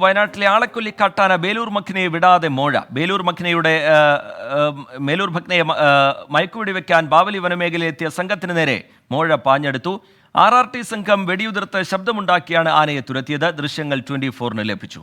വയനാട്ടിലെ ആളക്കൊല്ലി കാട്ടാന ബേലൂർ മഖ്നയെ വിടാതെ മോഴ. ബേലൂർ മഖ്നയെ മയക്കുവെടി വെക്കാൻ ബാവലി വനമേഖലയിലെത്തിയ സംഘത്തിന് നേരെ മോഴ പാഞ്ഞെടുത്തു. RRT സംഘം വെടിയുതിർത്ത് ശബ്ദമുണ്ടാക്കിയാണ് ആനയെ തുരത്തിയത്. ദൃശ്യങ്ങൾ 24-ന് ലഭിച്ചു.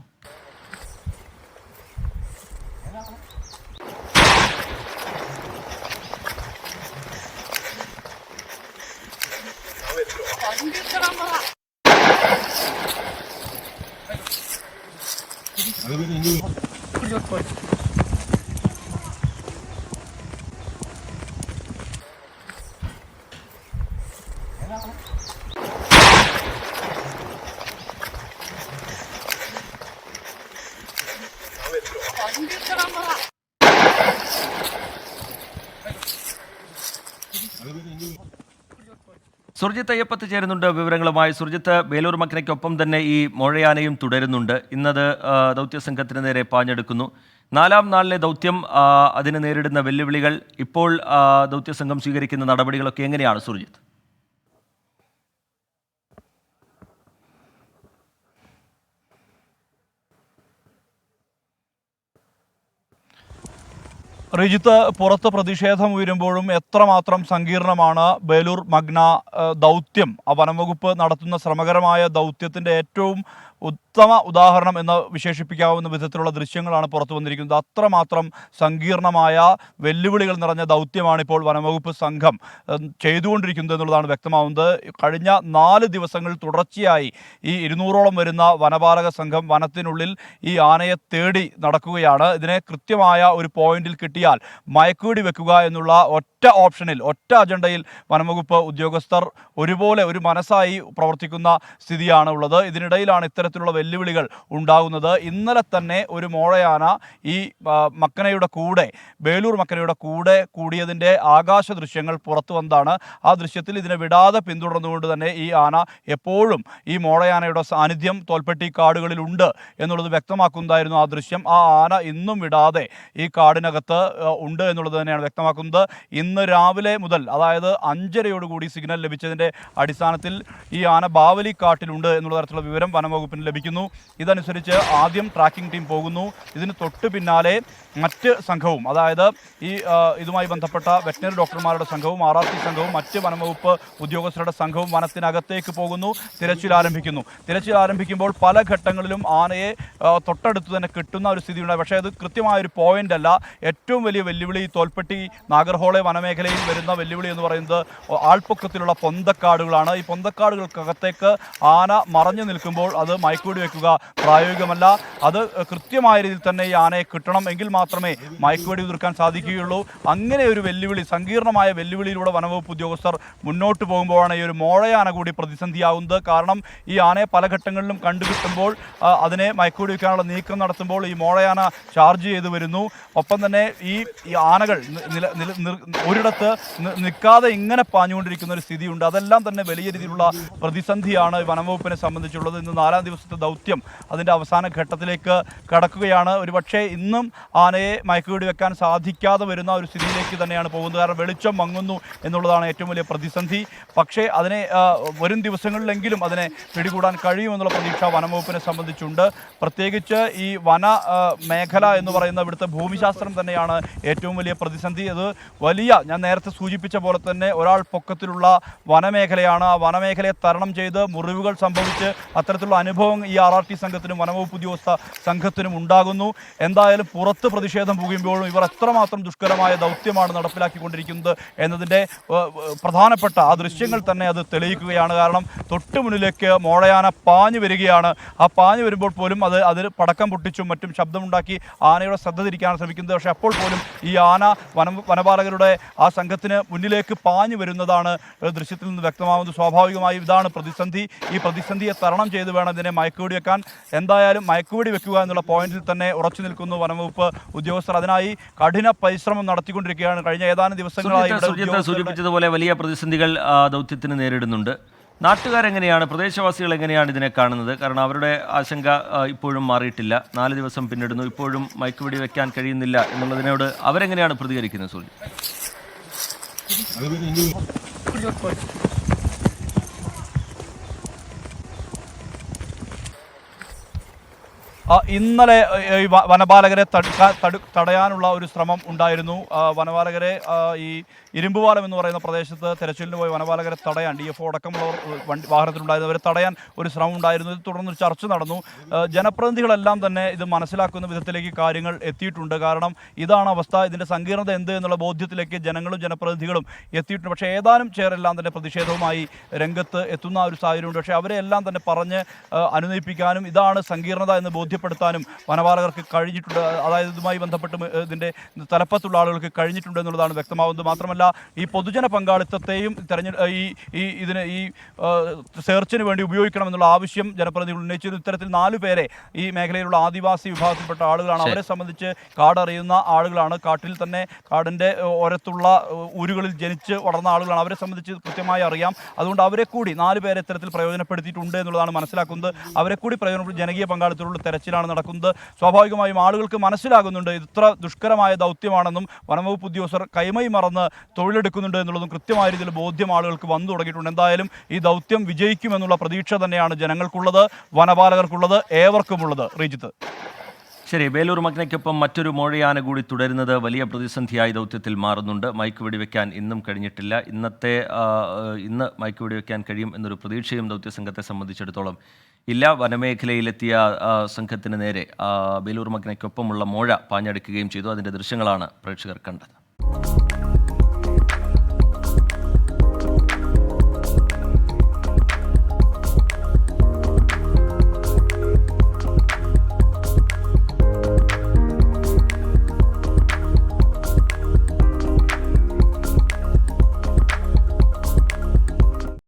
സുർജിത്ത് അയ്യപ്പത്ത് ചേരുന്നുണ്ട് വിവരങ്ങളുമായി. സുർജിത്ത്, ബേലൂർ മഖ്നയ്ക്കൊപ്പം തന്നെ ഈ മോഴയാനയും തുടരുന്നുണ്ട്. ഇന്നത് ദൗത്യസംഘത്തിന് നേരെ പാഞ്ഞെടുക്കുന്നു. 4-ാം നാളിലെ ദൗത്യം, അതിന് നേരിടുന്ന വെല്ലുവിളികൾ, ഇപ്പോൾ ദൗത്യസംഘം സ്വീകരിക്കുന്ന നടപടികളൊക്കെ എങ്ങനെയാണ് സുർജിത്ത്? റിജിത്ത്, പുറത്ത് പ്രതിഷേധം ഉയരുമ്പോഴും എത്രമാത്രം സങ്കീർണമാണ് ബേലൂർ മഗ്ന ദൗത്യം. വനംവകുപ്പ് നടത്തുന്ന ശ്രമകരമായ ദൗത്യത്തിൻ്റെ ഏറ്റവും ഉത്തമ ഉദാഹരണം എന്ന് വിശേഷിപ്പിക്കാവുന്ന വിധത്തിലുള്ള ദൃശ്യങ്ങളാണ് പുറത്തു വന്നിരിക്കുന്നത്. അത്രമാത്രം സങ്കീർണമായ വെല്ലുവിളികൾ നിറഞ്ഞ ദൗത്യമാണ് ഇപ്പോൾ വനംവകുപ്പ് സംഘം ചെയ്തുകൊണ്ടിരിക്കുന്നത് എന്നുള്ളതാണ് വ്യക്തമാവുന്നത്. കഴിഞ്ഞ 4 ദിവസങ്ങൾ തുടർച്ചയായി ഈ 200ഓളം വരുന്ന വനപാലക സംഘം വനത്തിനുള്ളിൽ ഈ ആനയെ തേടി നടക്കുകയാണ്. ഇതിനെ കൃത്യമായ ഒരു പോയിന്റിൽ കിട്ടിയാൽ മയക്കുവെടി വെക്കുക എന്നുള്ള ഒറ്റ ഓപ്ഷനിൽ, ഒറ്റ അജണ്ടയിൽ വനംവകുപ്പ് ഉദ്യോഗസ്ഥർ ഒരുപോലെ ഒരു മനസ്സായി പ്രവർത്തിക്കുന്ന സ്ഥിതിയാണ് ഉള്ളത്. ഇതിനിടയിലാണ് ഇത്തരത്തിലുള്ള വെല്ലുവിളികൾ ഉണ്ടാകുന്നത്. ഇന്നലെ തന്നെ ഒരു മോഴയാന ഈ മക്കനയുടെ കൂടെ, ബേലൂർ മക്കനയുടെ കൂടെ കൂടിയതിൻ്റെ ആകാശ ദൃശ്യങ്ങൾ പുറത്തു വന്നതാണ്. ആ ദൃശ്യത്തിൽ ഇതിനെ വിടാതെ പിന്തുടർന്നുകൊണ്ട് തന്നെ ഈ ആന എപ്പോഴും ഈ മോഴയാനയുടെ സാന്നിധ്യം തോൽപ്പെട്ടി കാടുകളിലുണ്ട് എന്നുള്ളത് വ്യക്തമാക്കുന്നതായിരുന്നു ആ ദൃശ്യം. ആ ആന ഇന്നും വിടാതെ ഈ കാടിനകത്ത് ഉണ്ട് എന്നുള്ളത് തന്നെയാണ് വ്യക്തമാക്കുന്നത്. ഇന്ന് രാവിലെ മുതൽ, അതായത് 5:30 സിഗ്നൽ ലഭിച്ചതിൻ്റെ അടിസ്ഥാനത്തിൽ ഈ ആന ബാവലി കാട്ടിലുണ്ട് എന്നുള്ള തരത്തിലുള്ള വിവരം വനംവകുപ്പിന് ലഭിക്കുന്നു. ഇതനുസരിച്ച് ആദ്യം ട്രാക്കിംഗ് ടീം പോകുന്നു. ഇതിന് തൊട്ട് പിന്നാലെ മറ്റ് സംഘവും, അതായത് ഈ ഇതുമായി ബന്ധപ്പെട്ട വെറ്ററിനറി ഡോക്ടർമാരുടെ സംഘവും RRT സംഘവും മറ്റ് വനംവകുപ്പ് ഉദ്യോഗസ്ഥരുടെ സംഘവും വനത്തിനകത്തേക്ക് പോകുന്നു. തിരച്ചിൽ ആരംഭിക്കുമ്പോൾ പല ഘട്ടങ്ങളിലും ആനയെ തൊട്ടടുത്ത് തന്നെ കിട്ടുന്ന ഒരു സ്ഥിതിയുണ്ടായി. പക്ഷേ അത് കൃത്യമായൊരു പോയിന്റ് അല്ല. ഏറ്റവും വലിയ വെല്ലുവിളി തോൽപ്പെട്ടി നാഗർഹോളെ വനമേഖലയിൽ വരുന്ന വെല്ലുവിളി എന്ന് പറയുന്നത് ആൾപ്പൊക്കത്തിലുള്ള പൊന്തക്കാടുകളാണ്. ഈ പൊന്തക്കാടുകൾക്കകത്തേക്ക് ആന മറഞ്ഞു നിൽക്കുമ്പോൾ അത് മയക്കുവെടി വെക്കുക പ്രായോഗികമല്ല. അത് കൃത്യമായ രീതിയിൽ തന്നെ ഈ ആനയെ കിട്ടണം, എങ്കിൽ മാത്രമേ മയക്കുവെടി ഉതിർക്കാൻ സാധിക്കുകയുള്ളൂ. അങ്ങനെ ഒരു വെല്ലുവിളി, സങ്കീർണമായ വെല്ലുവിളിയിലൂടെ വനംവകുപ്പ് ഉദ്യോഗസ്ഥർ മുന്നോട്ട് പോകുമ്പോഴാണ് ഈ ഒരു മോഴയാന കൂടി പ്രതിസന്ധിയാവുന്നത്. കാരണം ഈ ആനയെ പല ഘട്ടങ്ങളിലും കണ്ടുകിട്ടുമ്പോൾ അതിനെ മയക്കുവെടി വെക്കാനുള്ള നീക്കം നടത്തുമ്പോൾ ഈ മോഴയാന ചാർജ് ചെയ്ത് വരുന്നു. ഒപ്പം തന്നെ ഈ ആനകൾ ഒരിടത്ത് നിൽക്കാതെ ഇങ്ങനെ പാഞ്ഞുകൊണ്ടിരിക്കുന്ന ഒരു സ്ഥിതിയുണ്ട്. അതെല്ലാം തന്നെ വലിയ രീതിയിലുള്ള പ്രതിസന്ധിയാണ് വനംവകുപ്പിനെ സംബന്ധിച്ചുള്ളത്. ഇന്ന് 4-ാം ദിവസത്തെ ദൗത്യം അതിൻ്റെ അവസാന ഘട്ടത്തിലേക്ക് കടക്കുകയാണ്. ഒരുപക്ഷെ ഇന്നും ആനയെ മയക്കുവെടി വെക്കാൻ സാധിക്കാതെ വരുന്ന ഒരു സ്ഥിതിയിലേക്ക് തന്നെയാണ് പോകുന്നത്. കാരണം വെളിച്ചം മങ്ങുന്നു എന്നുള്ളതാണ് ഏറ്റവും വലിയ പ്രതിസന്ധി. പക്ഷേ അതിനെ വരും ദിവസങ്ങളിലെങ്കിലും അതിനെ പിടികൂടാൻ കഴിയുമെന്നുള്ള പ്രതീക്ഷ വനംവകുപ്പിനെ സംബന്ധിച്ചുണ്ട്. പ്രത്യേകിച്ച് ഈ വന മേഖല എന്ന് പറയുന്ന ഇവിടുത്തെ ഭൂമിശാസ്ത്രം തന്നെയാണ് ഏറ്റവും വലിയ പ്രതിസന്ധി. അത് വലിയ, ഞാൻ നേരത്തെ സൂചിപ്പിച്ച പോലെ തന്നെ ഒരാൾ പൊക്കത്തിലുള്ള വനമേഖലയാണ്. ആ വനമേഖലയെ തരണം ചെയ്ത് മുറിവുകൾ സംഭവിച്ച് അത്തരത്തിലുള്ള അനുഭവം ഈ RRT സംഘത്തിനും വനംവകുപ്പ് ഉദ്യോഗസ്ഥ സംഘത്തിനും ഉണ്ടാകുന്നു. എന്തായാലും പുറത്ത് പ്രതിഷേധം പോകുമ്പോഴും ഇവർ എത്രമാത്രം ദുഷ്കരമായ ദൗത്യമാണ് നടപ്പിലാക്കിക്കൊണ്ടിരിക്കുന്നത് എന്നതിൻ്റെ പ്രധാനപ്പെട്ട ആ ദൃശ്യങ്ങൾ തന്നെ അത് തെളിയിക്കുകയാണ്. കാരണം തൊട്ട് മുന്നിലേക്ക് മോഴയാന പാഞ്ഞു വരികയാണ്. ആ പാഞ്ഞു വരുമ്പോൾ പോലും അതിൽ പടക്കം പൊട്ടിച്ചും മറ്റും ശബ്ദമുണ്ടാക്കി ആനയുടെ ശ്രദ്ധ തിരിക്കാനാണ് ശ്രമിക്കുന്നത്. പക്ഷേ അപ്പോൾ പോലും ഈ ആന വനപാലകരുടെ ആ സംഘത്തിന് മുന്നിലേക്ക് പാഞ്ഞു വരുന്നതാണ് ദൃശ്യത്തിൽ നിന്ന് വ്യക്തമാകുന്നത്. സ്വാഭാവികമായും ഇതാണ് പ്രതിസന്ധി. ഈ പ്രതിസന്ധിയെ തരണം ചെയ്ത് വേണം ഇതിനെ മയക്കുവെടി വെക്കാൻ. എന്തായാലും മയക്കുവെടി വെക്കുക എന്നുള്ള പോയിന്റിൽ തന്നെ ഉറച്ചു നിൽക്കുന്നു വനംവകുപ്പ് ഉദ്യോഗസ്ഥർ. അതിനായി കഠിന പരിശ്രമം നടത്തിക്കൊണ്ടിരിക്കുകയാണ്. കഴിഞ്ഞ ഏതാനും ദിവസങ്ങളായി സൂചിപ്പിച്ചതുപോലെ വലിയ പ്രതിസന്ധികൾ ദൗത്യത്തിന് നേരിടുന്നുണ്ട്. നാട്ടുകാരെങ്ങനെയാണ്, പ്രദേശവാസികൾ എങ്ങനെയാണ് ഇതിനെ കാണുന്നത്? കാരണം അവരുടെ ആശങ്ക ഇപ്പോഴും മാറിയിട്ടില്ല. 4 ദിവസം പിന്നിടുന്നു, ഇപ്പോഴും മയക്കുവെടി വെക്കാൻ കഴിയുന്നില്ല എന്നുള്ളതിനോട് അവരെങ്ങനെയാണ് പ്രതികരിക്കുന്നത്? സൂര്യ ഇന്നലെ ഈ വനപാലകരെ തടയാനുള്ള ഒരു ശ്രമം ഉണ്ടായിരുന്നു. വനപാലകരെ ഈ ഇരുമ്പുപാലം എന്ന് പറയുന്ന പ്രദേശത്ത് തെരച്ചിലിന് പോയി വനപാലകരെ തടയാൻ DFO അടക്കമുള്ളവർ വാഹനത്തിലുണ്ടായിരുന്നവരെ തടയാൻ ഒരു ശ്രമം ഉണ്ടായിരുന്നു. ഇത് തുടർന്നൊരു ചർച്ച നടന്നു. ജനപ്രതിനിധികളെല്ലാം തന്നെ ഇത് മനസ്സിലാക്കുന്ന വിധത്തിലേക്ക് കാര്യങ്ങൾ എത്തിയിട്ടുണ്ട്. കാരണം ഇതാണ് അവസ്ഥ, ഇതിൻ്റെ സങ്കീർണത എന്ത് എന്നുള്ള ബോധ്യത്തിലേക്ക് ജനങ്ങളും ജനപ്രതിനിധികളും എത്തിയിട്ടുണ്ട്. പക്ഷേ ഏതാനും ചേരെല്ലാം തന്നെ പ്രതിഷേധവുമായി രംഗത്ത് എത്തുന്ന ഒരു സാഹചര്യമുണ്ട്. പക്ഷേ അവരെ എല്ലാം തന്നെ പറഞ്ഞ് അനുനയിപ്പിക്കാനും ഇതാണ് സങ്കീർണത എന്ന് ബോധ്യപ്പെടുത്താനും വനപാലകർക്ക് കഴിഞ്ഞിട്ടുണ്ട്. അതായത് ഇതുമായി ബന്ധപ്പെട്ട് ഇതിൻ്റെ തലപ്പത്തുള്ള ആളുകൾക്ക് കഴിഞ്ഞിട്ടുണ്ട് എന്നുള്ളതാണ് വ്യക്തമാവുന്നത്. മാത്രമല്ല ഈ പൊതുജന പങ്കാളിത്തത്തെയും ഈ സെർച്ചിന് വേണ്ടി ഉപയോഗിക്കണമെന്നുള്ള ആവശ്യം ജനപ്രതിനിധികൾ ഉന്നയിച്ചിരുന്നു. ഇത്തരത്തിൽ 4 പേരെ ഈ മേഖലയിലുള്ള ആദിവാസി വിഭാഗത്തിൽപ്പെട്ട ആളുകളാണ്. അവരെ സംബന്ധിച്ച് കാടറിയുന്ന ആളുകളാണ്. കാട്ടിൽ തന്നെ കാടിൻ്റെ ഓരത്തുള്ള ഊരുകളിൽ ജനിച്ച് വളർന്ന ആളുകളാണ്. അവരെ സംബന്ധിച്ച് കൃത്യമായി അറിയാം. അതുകൊണ്ട് അവരെ കൂടി 4 പേരെ ഇത്തരത്തിൽ പ്രയോജനപ്പെടുത്തിയിട്ടുണ്ട് എന്നുള്ളതാണ് മനസ്സിലാക്കുന്നത്. അവരെ കൂടി പ്രയോജനപ്പെടുത്തി ജനകീയ പങ്കാളിത്തത്തിലുള്ള തെരച്ചിലാണ് നടക്കുന്നത്. സ്വാഭാവികമായും ആളുകൾക്ക് മനസ്സിലാകുന്നുണ്ട് ഇത്ര ദുഷ്കരമായ ദൗത്യമാണെന്നും വനംവകുപ്പ് ഉദ്യോഗസ്ഥർ കൈമൈ മറന്ന് തൊഴിലെടുക്കുന്നുണ്ട് എന്നുള്ളതും കൃത്യമായ രീതിയിൽ ബോധ്യം ആളുകൾക്ക് വന്നു തുടങ്ങിയിട്ടുണ്ട്. എന്തായാലും ഈ ദൗത്യം വിജയിക്കുമെന്നുള്ള പ്രതീക്ഷ തന്നെയാണ് ജനങ്ങൾക്കുള്ളത്, വനപാലകർക്കുള്ളത്, ഏവർക്കുമുള്ളത്. റീജിത്ത്. ശരി, ബേലൂർ മഗ്നയ്ക്കൊപ്പം മറ്റൊരു മോഴയാന കൂടി തുടരുന്നത് വലിയ പ്രതിസന്ധിയായി ദൗത്യത്തിൽ മാറുന്നുണ്ട്. മയക്ക് വെടിവെക്കാൻ ഇന്നും കഴിഞ്ഞിട്ടില്ല. ഇന്ന് മയക്ക് വെടിവെക്കാൻ കഴിയും എന്നൊരു പ്രതീക്ഷയും ദൗത്യസംഘത്തെ സംബന്ധിച്ചിടത്തോളം ഇല്ല. വനമേഖലയിലെത്തിയ സംഘത്തിന് നേരെ ബേലൂർ മഗ്നയ്ക്കൊപ്പമുള്ള മോഴ പാഞ്ഞടുക്കുകയും ചെയ്തു. അതിൻ്റെ ദൃശ്യങ്ങളാണ് പ്രേക്ഷകർ കണ്ടത്.